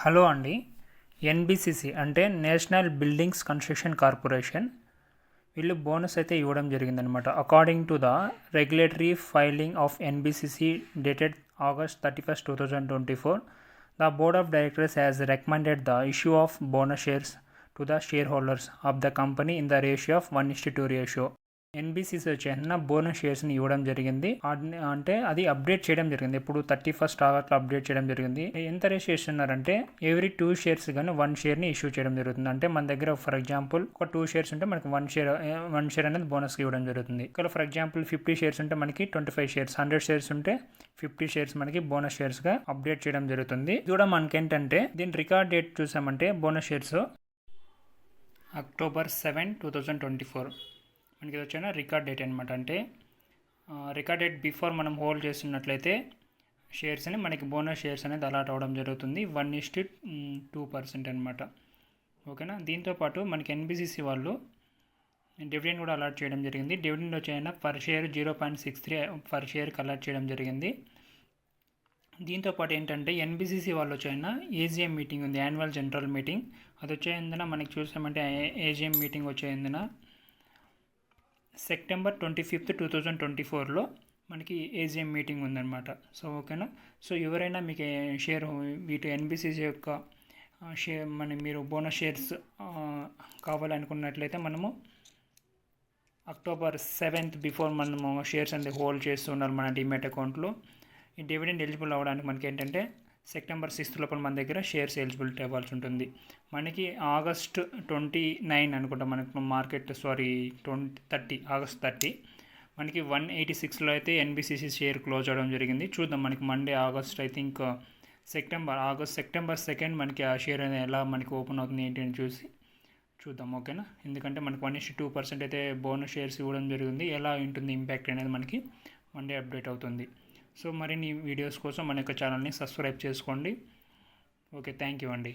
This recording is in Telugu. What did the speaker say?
హలో అండి. ఎన్బిసిసి అంటే నేషనల్ బిల్డింగ్స్ కన్స్ట్రక్షన్ కార్పొరేషన్ వీళ్ళు బోనస్ అయితే ఇవ్వడం జరిగిందనమాట. According to the regulatory filing of NBCC dated August 31st, 2024, the board of directors has recommended the issue of bonus shares to the shareholders of the company in the ratio of 1:2 ratio. NBCC వచ్చేసిన బోనస్ షేర్స్ని ఇవ్వడం జరిగింది. అంటే అది అప్డేట్ చేయడం జరిగింది. ఇప్పుడు 31st August అప్డేట్ చేయడం జరిగింది. ఎంత రేషియో ఇస్తున్నారంటే ఎవ్రీ 2 shares కానీ 1 share ఇష్యూ చేయడం జరుగుతుంది. అంటే మన దగ్గర ఫర్ ఎగ్జాంపుల్ ఒక 2 shares ఉంటే మనకి 1 share అనేది బోనస్ ఇవ్వడం జరుగుతుంది. ఇక్కడ ఫర్ ఎగ్జాంపుల్ 50 shares ఉంటే మనకి 25 shares, 100 shares ఉంటే 50 shares మనకి బోనస్ షేర్స్గా అప్డేట్ చేయడం జరుగుతుంది. ఇది కూడా మనకి ఏంటంటే దీని రికార్డ్ డేట్ చూసామంటే బోనస్ షేర్స్ October 7, 2024 మనకి ఇది వచ్చిన రికార్డ్ డేట్ అనమాట. అంటే రికార్డ్ డేట్ బిఫోర్ మనం హోల్డ్ చేస్తున్నట్లయితే షేర్స్ని మనకి బోనస్ షేర్స్ అనేది అలాట్ అవ్వడం జరుగుతుంది 1:2% అనమాట. ఓకేనా. దీంతోపాటు మనకి ఎన్బిసిసి వాళ్ళు డివిడెండ్ కూడా అలాట్ చేయడం జరిగింది. డివిడెండ్ వచ్చైనా పర్ షేర్ 0.63 పర్ షేర్కి అలాట్ చేయడం జరిగింది. దీంతోపాటు ఏంటంటే ఎన్బిసిసి వాళ్ళు వచ్చైనా ఏజిఎం మీటింగ్ ఉంది, యాన్యువల్ జనరల్ మీటింగ్. అది వచ్చేందున మనకి చూసామంటే ఏజిఎం మీటింగ్ వచ్చేందున September 25th, 2024లో మనకి ఏజిఎం మీటింగ్ ఉందన్నమాట. సో ఓకేనా. సో ఎవరైనా మీకు షేర్ వీటి ఎన్బిసిసి యొక్క మీరు బోనస్ షేర్స్ కావాలనుకున్నట్లయితే మనము October 7th బిఫోర్ మనము షేర్స్ అనేది హోల్డ్ చేస్తూ ఉండాలి మన డిమెట్ అకౌంట్లో. ఈ డివిడెండ్ ఎలిజిబుల్ అవ్వడానికి మనకి ఏంటంటే September 6th లోపల మన దగ్గర షేర్స్ ఎలిజిబిలిటీ అవ్వాల్సి ఉంటుంది. మనకి August 29 అనుకుంటా మనకు మార్కెట్ August 30 మనకి 186లో అయితే ఎన్బిసిసి షేర్ క్లోజ్ అవ్వడం జరిగింది. చూద్దాం మనకి మండే ఆగస్ట్ September 2nd మనకి ఆ షేర్ అనేది ఎలా మనకి ఓపెన్ అవుతుంది ఏంటి అని చూద్దాం. ఓకేనా. ఎందుకంటే మనకి 1:2% అయితే బోనస్ షేర్స్ ఇవ్వడం జరిగింది. ఎలా ఉంటుంది ఇంపాక్ట్ అనేది మనకి మండే అప్డేట్ అవుతుంది. సో మరిన్ని వీడియోస్ కోసం మన యొక్క ఛానల్ని సబ్స్క్రైబ్ చేసుకోండి. ఓకే, థ్యాంక్ యూ అండి.